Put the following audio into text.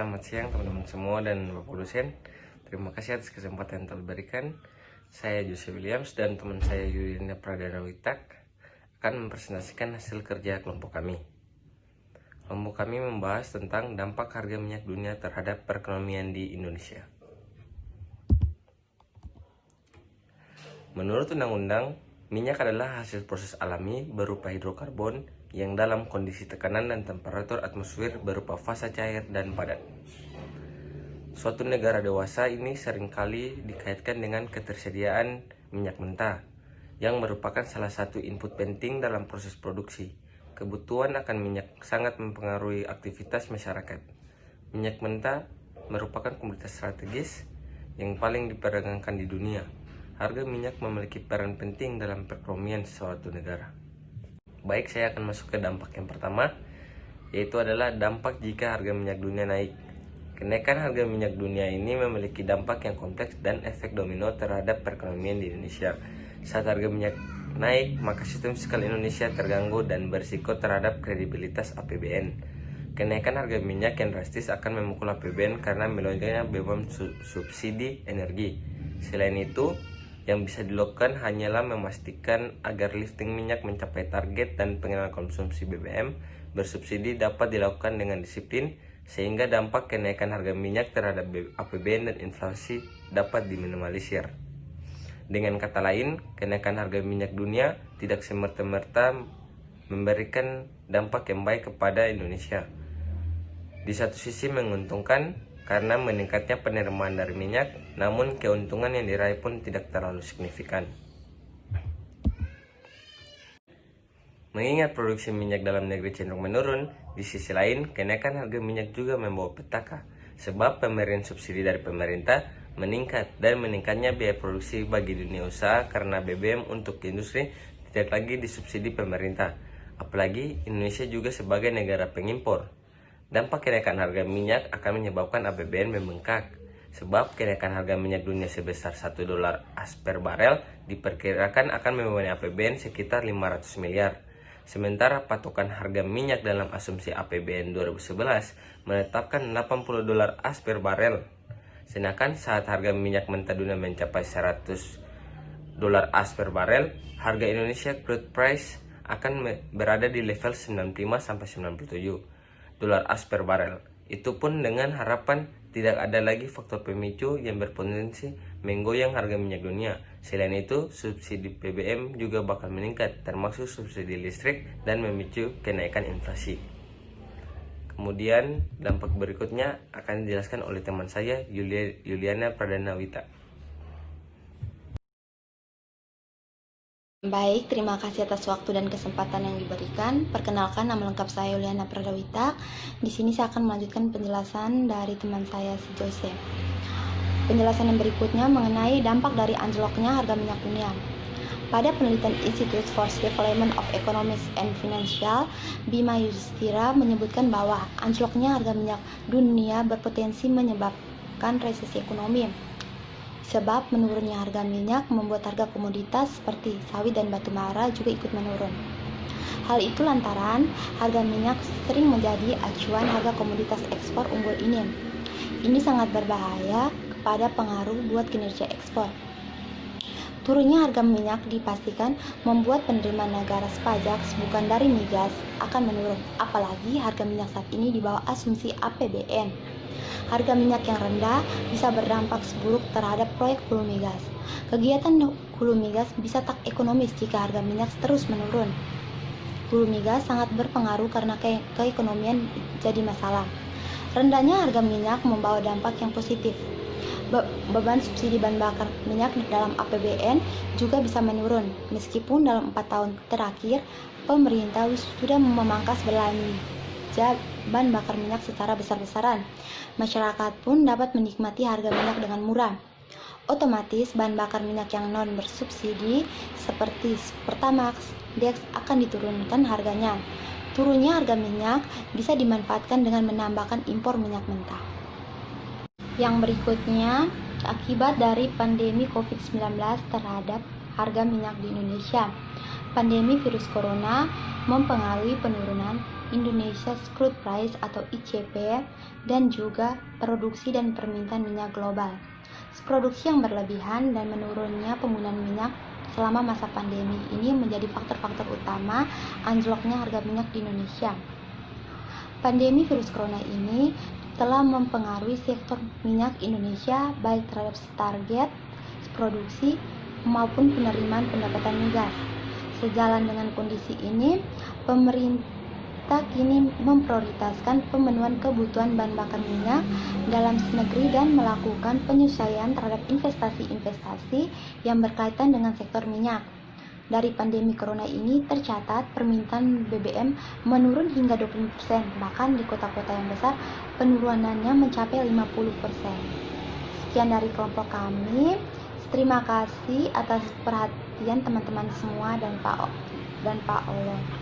Selamat siang teman-teman semua dan Bapak dosen. Terima kasih atas kesempatan yang telah diberikan. Saya Jose Williams dan teman saya Yuliana Pradana Witak akan mempresentasikan hasil kerja kelompok kami. Kelompok kami membahas tentang dampak harga minyak dunia terhadap perekonomian di Indonesia. Menurut undang-undang, minyak adalah hasil proses alami berupa hidrokarbon yang dalam kondisi tekanan dan temperatur atmosfer berupa fasa cair dan padat. Suatu negara dewasa ini seringkali dikaitkan dengan ketersediaan minyak mentah, yang merupakan salah satu input penting dalam proses produksi. Kebutuhan akan minyak sangat mempengaruhi aktivitas masyarakat. Minyak mentah merupakan komoditas strategis yang paling diperdagangkan di dunia. Harga minyak memiliki peran penting dalam perekonomian suatu negara. Baik, saya akan masuk ke dampak yang pertama, yaitu adalah dampak jika harga minyak dunia naik. Kenaikan harga minyak dunia ini memiliki dampak yang kompleks dan efek domino terhadap perekonomian di Indonesia. Saat harga minyak naik, maka sistem fiskal Indonesia terganggu dan berisiko terhadap kredibilitas APBN. Kenaikan harga minyak yang drastis akan memukul APBN karena melonjaknya beban subsidi energi. Selain itu, yang bisa dilakukan hanyalah memastikan agar lifting minyak mencapai target dan pengenalan konsumsi BBM bersubsidi dapat dilakukan dengan disiplin sehingga dampak kenaikan harga minyak terhadap APBN dan inflasi dapat diminimalisir. Dengan kata lain, kenaikan harga minyak dunia tidak semerta-merta memberikan dampak yang baik kepada Indonesia. Di satu sisi menguntungkan karena meningkatnya penerimaan dari minyak, namun keuntungan yang diraih pun tidak terlalu signifikan. Mengingat produksi minyak dalam negeri cenderung menurun, di sisi lain kenaikan harga minyak juga membawa petaka, sebab pemberian subsidi dari pemerintah meningkat dan meningkatnya biaya produksi bagi dunia usaha karena BBM untuk industri tidak lagi disubsidi pemerintah. Apalagi Indonesia juga sebagai negara pengimpor. Dampak kenaikan harga minyak akan menyebabkan APBN membengkak, sebab kenaikan harga minyak dunia sebesar $1 as per barel diperkirakan akan membebani APBN sekitar 500 miliar. Sementara patokan harga minyak dalam asumsi APBN 2011 menetapkan $80 as per barel. Sedangkan saat harga minyak mentah dunia mencapai $100 as per barel, harga Indonesia crude price akan berada di level 95-97 dolar as per barel. Itu pun dengan harapan tidak ada lagi faktor pemicu yang berpotensi menggoyang harga minyak dunia. Selain itu, subsidi BBM juga bakal meningkat, termasuk subsidi listrik dan memicu kenaikan inflasi. Kemudian dampak berikutnya akan dijelaskan oleh teman saya Yuliana Pradana Witak. Baik, terima kasih atas waktu dan kesempatan yang diberikan. Perkenalkan, nama lengkap saya Yuliana Pradawita. Di sini saya akan melanjutkan penjelasan dari teman saya si Jose. Penjelasan yang berikutnya mengenai dampak dari anjloknya harga minyak dunia. Pada penelitian Institute for Development of Economics and Financial, Bima Yudhistira menyebutkan bahwa anjloknya harga minyak dunia berpotensi menyebabkan resesi ekonomi. Sebab menurunnya harga minyak membuat harga komoditas seperti sawit dan batu bara juga ikut menurun. Hal itu lantaran harga minyak sering menjadi acuan harga komoditas ekspor unggul ini. Ini sangat berbahaya kepada pengaruh buat kinerja ekspor. Turunnya harga minyak dipastikan membuat penerimaan negara sepajak bukan dari migas akan menurun, apalagi harga minyak saat ini di bawah asumsi APBN. Harga minyak yang rendah bisa berdampak buruk terhadap proyek hulu migas. Kegiatan hulu migas bisa tak ekonomis jika harga minyak terus menurun. Hulu migas sangat berpengaruh karena keekonomian jadi masalah. Rendahnya harga minyak membawa dampak yang positif. Beban subsidi bahan bakar minyak dalam APBN juga bisa menurun, meskipun dalam 4 tahun terakhir pemerintah sudah memangkas belanja bahan bakar minyak secara besar-besaran. Masyarakat pun dapat menikmati harga minyak dengan murah. Otomatis bahan bakar minyak yang non bersubsidi seperti Pertamax, Dex akan diturunkan harganya. Turunnya harga minyak bisa dimanfaatkan dengan menambahkan impor minyak mentah. Yang berikutnya, akibat dari pandemi COVID-19 terhadap harga minyak di Indonesia. Pandemi virus corona mempengaruhi penurunan Indonesia Crude Price atau ICP, dan juga produksi dan permintaan minyak global. Produksi yang berlebihan dan menurunnya penggunaan minyak selama masa pandemi ini menjadi faktor-faktor utama anjloknya harga minyak di Indonesia. Pandemi virus corona ini telah mempengaruhi sektor minyak Indonesia baik terhadap target produksi maupun penerimaan pendapatan migas. Sejalan dengan kondisi ini, pemerintah kini memprioritaskan pemenuhan kebutuhan bahan bakar minyak dalam negeri dan melakukan penyesuaian terhadap investasi-investasi yang berkaitan dengan sektor minyak. Dari pandemi corona ini tercatat permintaan BBM menurun hingga 20%, bahkan di kota-kota yang besar penurunannya mencapai 50%. Sekian dari kelompok kami. Terima kasih atas perhatian teman-teman semua dan Pak Allah.